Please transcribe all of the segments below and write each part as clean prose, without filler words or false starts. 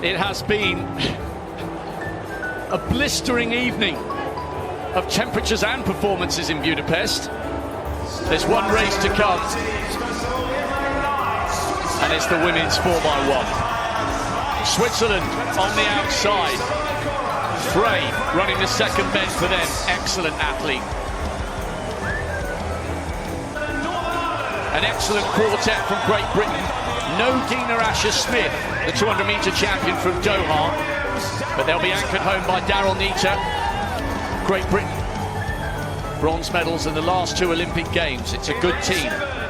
It has been a blistering evening of temperatures and performances in Budapest. There's one race to come, and it's the women's 4x1. Switzerland on the outside. Frey running the second bend for them. Excellent athlete. An excellent quartet from Great Britain. No Dina Asher-Smith, the 200-metre champion from Doha, but they'll be anchored home by Daryl Neita. Great Britain, bronze medals in the last 2 Olympic Games. It's a good team.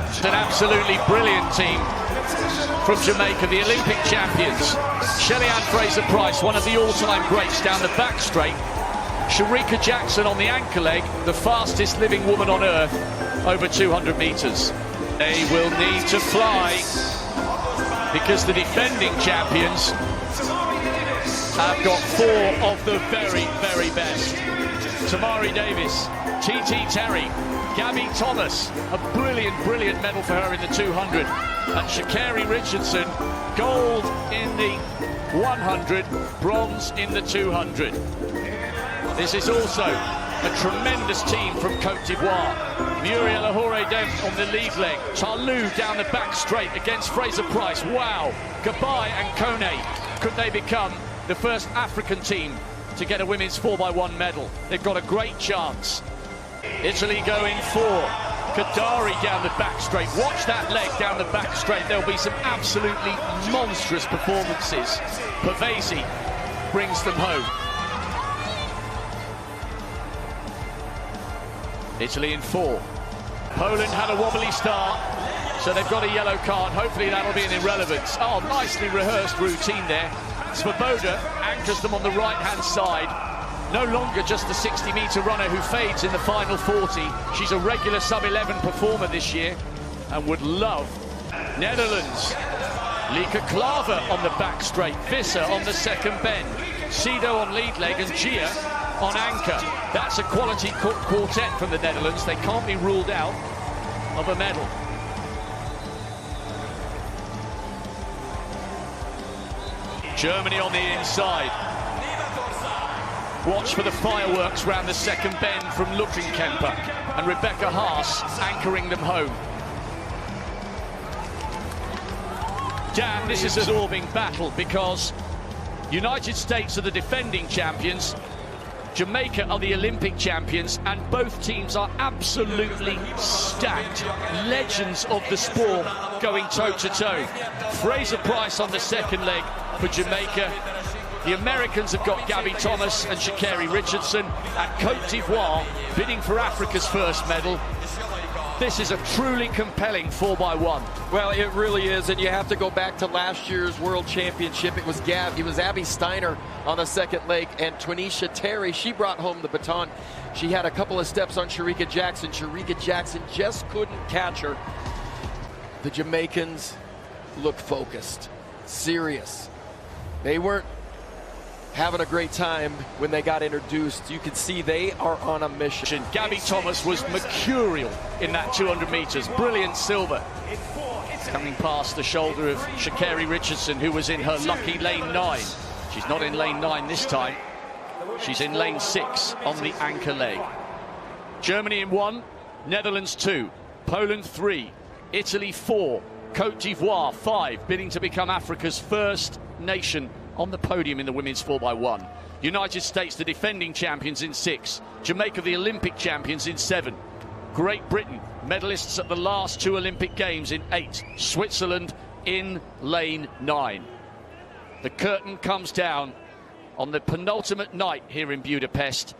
It's an absolutely brilliant team from Jamaica, the Olympic champions. Shelly-Ann Fraser-Pryce, one of the all-time greats down the back straight. Shericka Jackson on the anchor leg, the fastest living woman on earth, over 200 metres. They will need to fly because the defending champions have got 4 of the very, very best. Tamari Davis, TT Terry, Gabby Thomas, a brilliant, brilliant medal for her in the 200. And Sha'Carri Richardson, gold in the 100, bronze in the 200. This is also a tremendous team from Côte d'Ivoire. Muriel Ahore-Dem on the lead leg. Tarlou down the back straight against Fraser-Pryce. Wow. Gabai and Kone. Could they become the first African team to get a women's 4x1 medal? They've got a great chance. Italy go in 4. Kadari down the back straight. Watch that leg down the back straight. There'll be some absolutely monstrous performances. Pavesi brings them home. Italy in 4. Poland had a wobbly start, so they've got a yellow card. Hopefully that'll be an irrelevance. Oh, nicely rehearsed routine there. Svoboda anchors them on the right-hand side. No longer just the 60-metre runner who fades in the final 40. She's a regular sub-11 performer this year and would love. Netherlands. Lieke Klaver on the back straight. Visser on the second bend. Sido on lead leg and Gia on anchor. That's a quality quartet from the Netherlands. They can't be ruled out of a medal. Germany on the inside. Watch for the fireworks round the second bend from Luttenkemper and Rebecca Haas anchoring them home. Dan, this is an absorbing battle because United States are the defending champions, Jamaica are the Olympic champions, and both teams are absolutely stacked. Legends of the sport going toe-to-toe. Fraser-Pryce on the second leg for Jamaica. The Americans have got Gabby Thomas and Sha'Carri Richardson, and Côte d'Ivoire bidding for Africa's first medal. This is a truly compelling 4x1. Well, it really is, and you have to go back to last year's World Championship. It was Abby Steiner on the second leg, and Twanisha Terry, she brought home the baton. She had a couple of steps on Shericka Jackson. Shericka Jackson just couldn't catch her. The Jamaicans look focused, serious. They weren't having a great time when they got introduced. You can see they are on a mission. Gabby Thomas was mercurial in that 200 metres. Brilliant silver. Coming past the shoulder of Sha'Carri Richardson, who was in her lucky lane 9. She's not in lane 9 this time. She's in lane 6 on the anchor leg. Germany in 1, Netherlands 2, Poland 3, Italy 4, Côte d'Ivoire 5, bidding to become Africa's first nation on the podium in the women's 4x1. United States, the defending champions, in 6. Jamaica, the Olympic champions, in 7. Great Britain, medalists at the last 2 Olympic Games, in 8. Switzerland in lane 9. The curtain comes down on the penultimate night here in Budapest,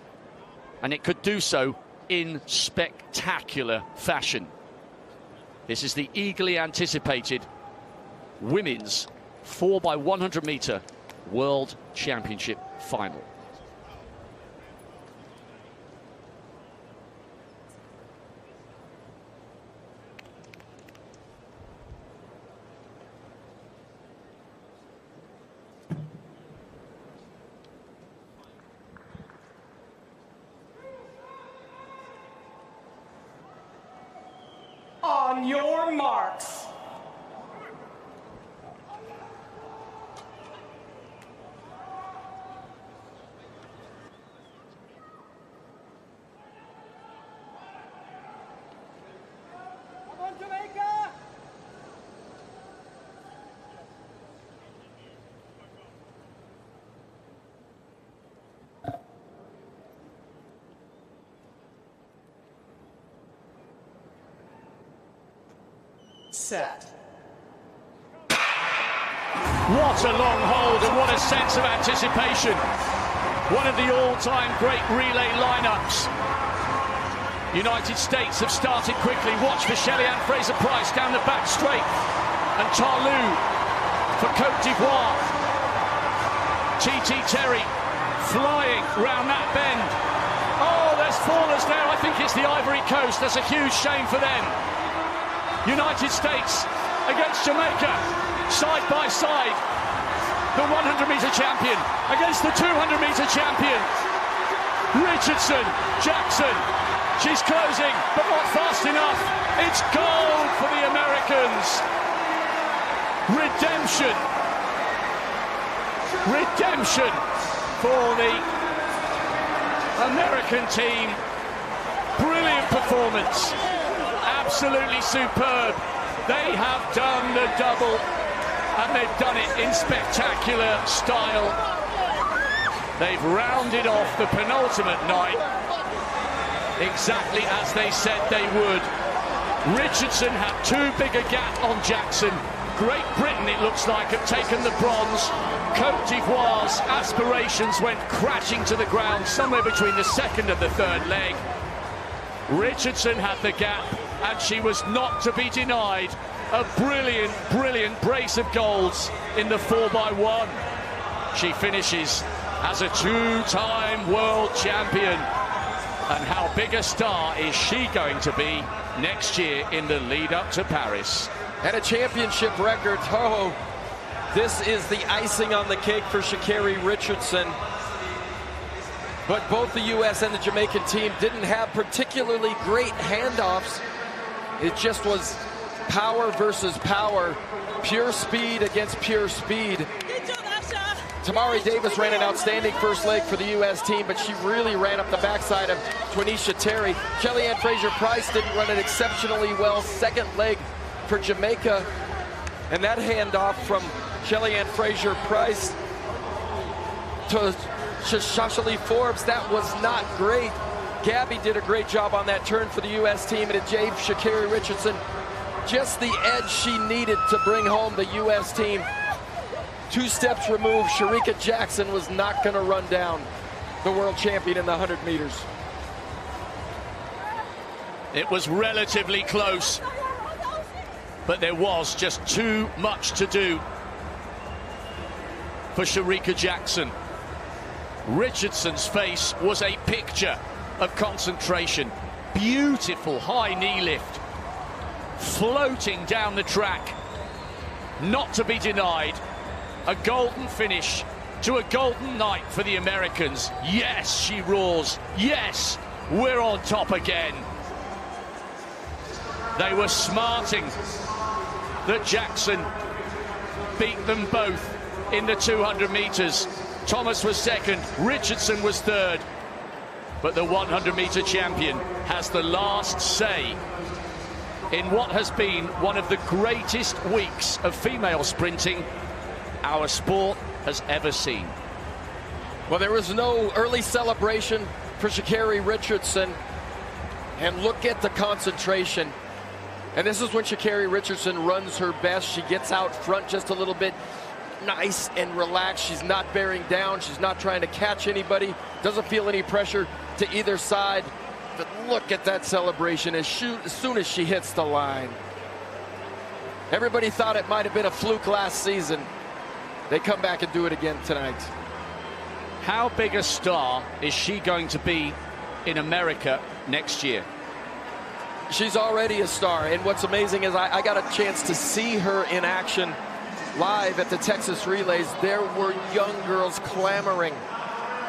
and it could do so in spectacular fashion. This is the eagerly anticipated women's 4x100 metre World Championship final. On your marks. Set. What a long hold and what a sense of anticipation. One of the all-time great relay lineups. United States have started quickly. Watch for Shelly-Ann Fraser-Pryce down the back straight. And Tarlou for Côte d'Ivoire. TT Terry flying round that bend. Oh, there's fallers there. I think it's the Ivory Coast. That's a huge shame for them. United States against Jamaica, side by side. The 100-meter champion against the 200-meter champion. Richardson, Jackson. She's closing, but not fast enough. It's gold for the Americans. Redemption. Redemption for the American team. Brilliant performance. Absolutely superb. They have done the double, and they've done it in spectacular style. They've rounded off the penultimate night exactly as they said they would. Richardson had too big a gap on Jackson. Great Britain, it looks like, have taken the bronze. Côte d'Ivoire's aspirations went crashing to the ground somewhere between the second and the third leg. Richardson had the gap, and she was not to be denied. A brilliant, brilliant brace of golds in the 4x1. She finishes as a two-time world champion. And how big a star is she going to be next year in the lead up to Paris? And a championship record. Oh, this is the icing on the cake for Sha'Carri Richardson. But both the U.S. and the Jamaican team didn't have particularly great handoffs. It just was power versus power, pure speed against pure speed. Tamari Davis ran an outstanding first leg for the U.S. team, but she really ran up the backside of Twanisha Terry. Shelly-Ann Fraser-Pryce didn't run it exceptionally well. Second leg for Jamaica. And that handoff from Shelly-Ann Fraser-Pryce to Shashali Forbes, that was not great. Gabby did a great job on that turn for the U.S. team, and it gave Sha'Carri Richardson just the edge she needed to bring home the U.S. team. 2 steps removed, Shericka Jackson was not going to run down the world champion in the 100 meters. It was relatively close, but there was just too much to do for Shericka Jackson. Richardson's face was a picture of concentration. Beautiful high knee lift, floating down the track, not to be denied. A golden finish to a golden night for the Americans. Yes, she roars. Yes, we're on top again. They were smarting that Jackson beat them both in the 200 meters. Thomas was second, Richardson was third. But the 100-meter champion has the last say in what has been one of the greatest weeks of female sprinting our sport has ever seen. Well, there was no early celebration for Sha'Carri Richardson. And look at the concentration. And this is when Sha'Carri Richardson runs her best. She gets out front just a little bit, nice and relaxed. She's not bearing down. She's not trying to catch anybody. Doesn't feel any pressure to either side. But look at that celebration as soon as she hits the line. Everybody thought it might have been a fluke last season. They come back and do it again tonight. How big a star is she going to be in America next year? She's already a star, and what's amazing is I got a chance to see her in action live at the Texas Relays. There were young girls clamoring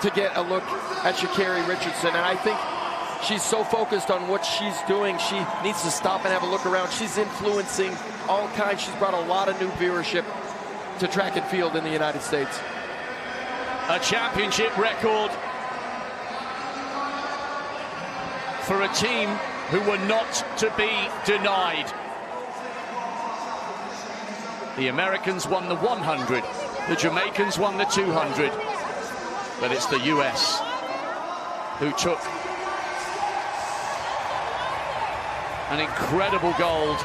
to get a look at Sha'Carri Richardson, and I think she's so focused on what she's doing, she needs to stop and have a look around. She's influencing all kinds. She's brought a lot of new viewership to track and field in the United States. A championship record for a team who were not to be denied. The Americans won the 100, the Jamaicans won the 200, but it's the US who took an incredible gold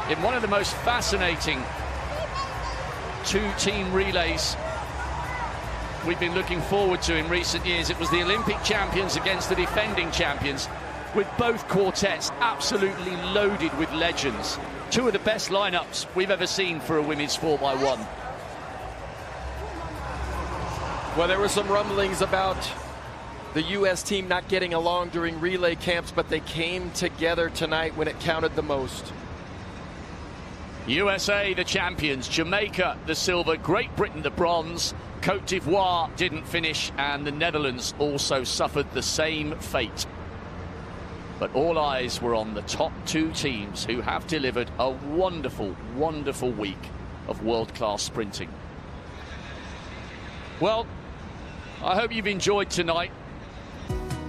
in one of the most fascinating two-team relays we've been looking forward to in recent years. It was the Olympic champions against the defending champions, with both quartets absolutely loaded with legends. Two of the best lineups we've ever seen for a women's 4x1. Well, there were some rumblings about the U.S. team not getting along during relay camps, but they came together tonight when it counted the most. USA the champions, Jamaica the silver, Great Britain the bronze, Côte d'Ivoire didn't finish, and the Netherlands also suffered the same fate. But all eyes were on the top two teams, who have delivered a wonderful, wonderful week of world-class sprinting. Well, I hope you've enjoyed tonight.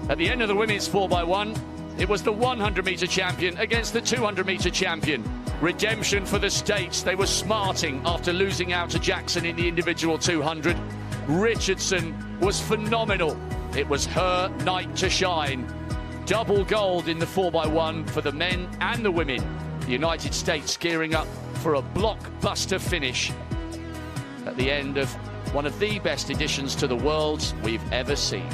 At the end of the women's 4x1, it was the 100-meter champion against the 200-meter champion. Redemption for the States. They were smarting after losing out to Jackson in the individual 200. Richardson was phenomenal. It was her night to shine. Double gold in the 4x1 for the men and the women. The United States gearing up for a blockbuster finish at the end of one of the best editions to the Worlds we've ever seen.